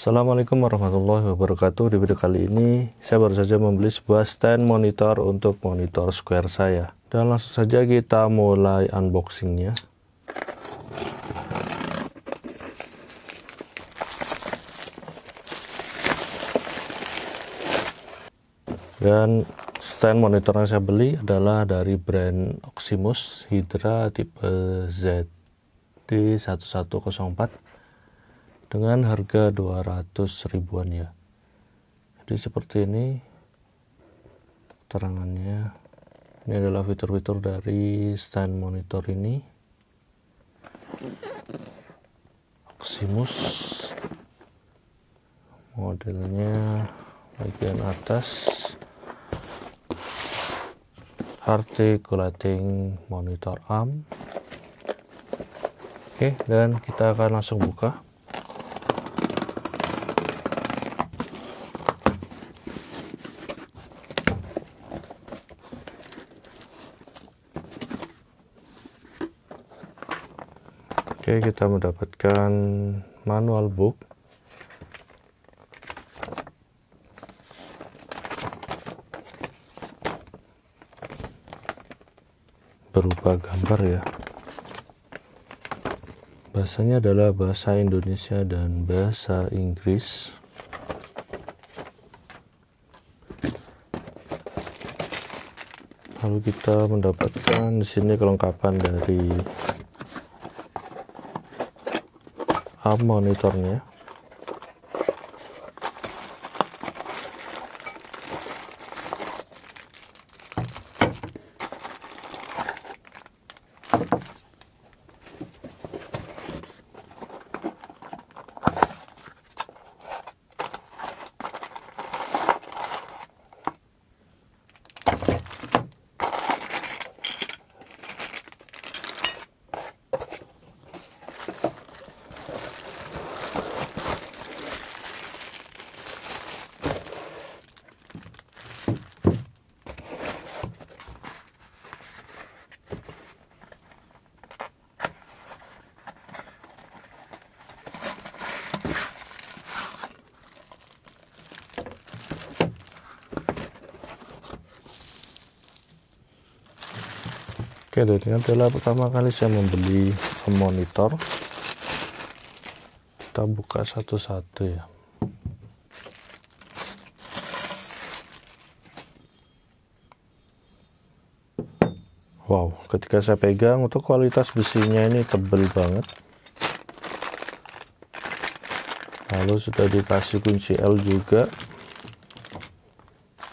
Assalamualaikum warahmatullahi wabarakatuh. Di video kali ini saya baru saja membeli sebuah stand monitor untuk monitor square saya, dan langsung saja kita mulai unboxingnya. Dan stand monitor yang saya beli adalah dari brand Oximus Hydra tipe ZD1104 dengan harga 200 ribuan ya. Jadi seperti ini keterangannya. Ini adalah fitur-fitur dari stand monitor ini. Oximus, modelnya bagian atas articulating monitor arm. Oke, dan kita akan langsung buka. Oke, kita mendapatkan manual book, berupa gambar ya. Bahasanya adalah bahasa Indonesia dan bahasa Inggris. Lalu kita mendapatkan di sini kelengkapan dari arm monitornya. Oke, dan ini adalah pertama kali saya membeli monitor. Kita buka satu-satu ya. Wow, ketika saya pegang untuk kualitas besinya ini tebal banget. Lalu sudah dikasih kunci L juga.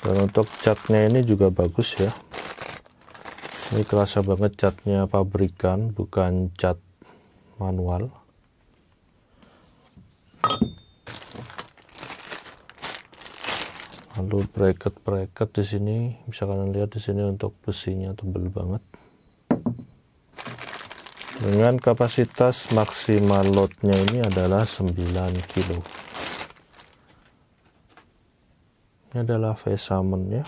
Dan untuk catnya ini juga bagus ya. Ini kerasa banget catnya pabrikan, bukan cat manual. Lalu bracket di sini bisa kalian lihat di sini untuk besinya tebal banget. Dengan kapasitas maksimal loadnya ini adalah 9 kilo. Ini adalah face summon-nya.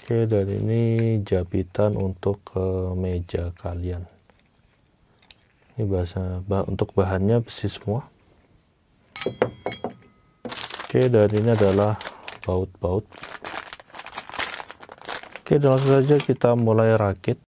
Oke, dan ini jabitan untuk meja kalian. Ini untuk bahannya besi semua. Oke, dan ini adalah baut-baut. Oke, dan langsung saja kita mulai rakit.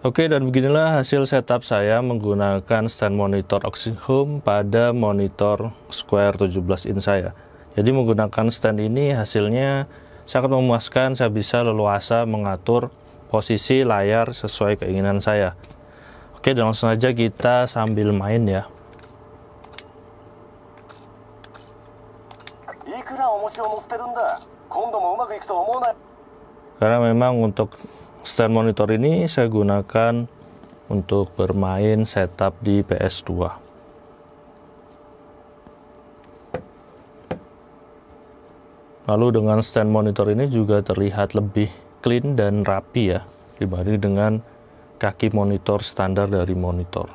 Oke, dan beginilah hasil setup saya menggunakan stand monitor Oxyhome pada monitor Square 17 in saya. Jadi menggunakan stand ini hasilnya sangat memuaskan, saya bisa leluasa mengatur posisi layar sesuai keinginan saya. Oke, dan langsung saja kita sambil main ya. Karena memang untuk stand monitor ini saya gunakan untuk bermain setup di PS2. Lalu dengan stand monitor ini juga terlihat lebih clean dan rapi ya dibanding dengan kaki monitor standar dari monitor.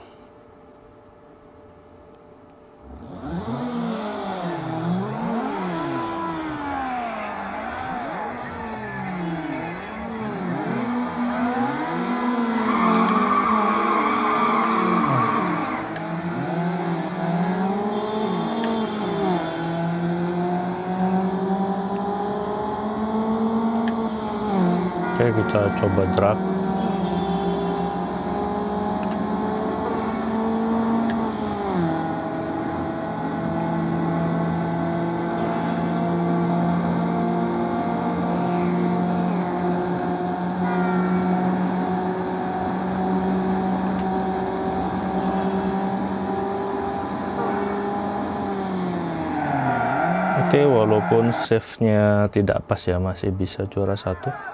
Oke, kita coba drag. Oke, walaupun save-nya tidak pas ya, masih bisa juara 1.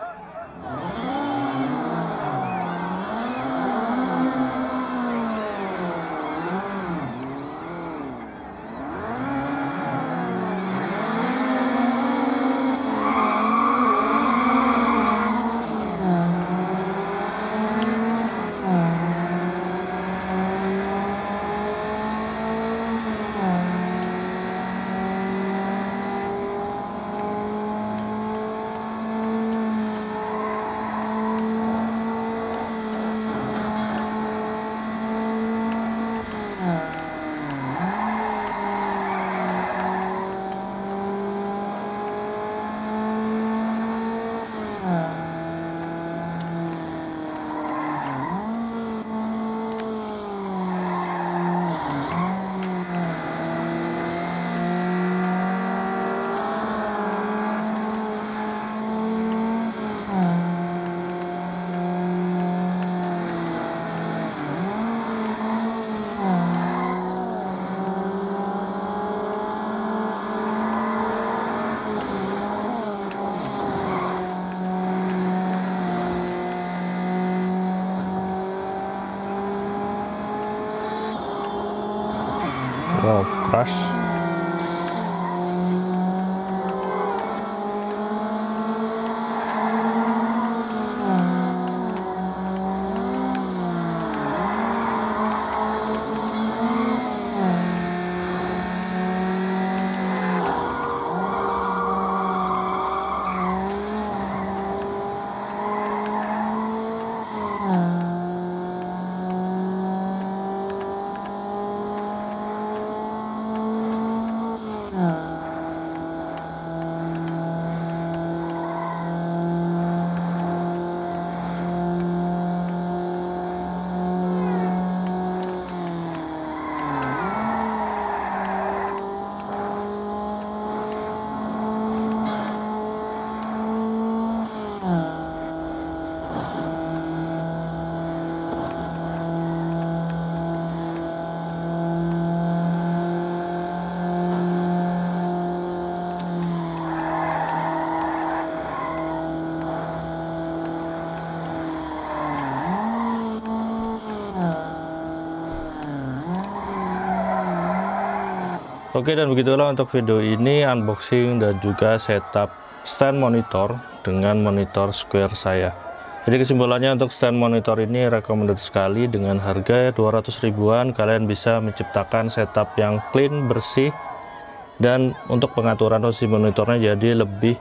Wow, crash. Oke, dan begitulah untuk video ini, unboxing dan juga setup stand monitor dengan monitor Square saya. Jadi kesimpulannya untuk stand monitor ini recommended sekali. Dengan harga 200 ribuan kalian bisa menciptakan setup yang clean, bersih, dan untuk pengaturan posisi monitornya jadi lebih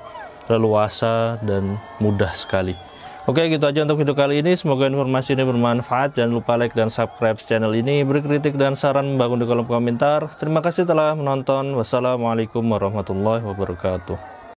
leluasa dan mudah sekali. Oke, gitu aja untuk video kali ini. Semoga informasi ini bermanfaat. Jangan lupa like dan subscribe channel ini. Beri kritik dan saran membangun di kolom komentar. Terima kasih telah menonton. Wassalamualaikum warahmatullahi wabarakatuh.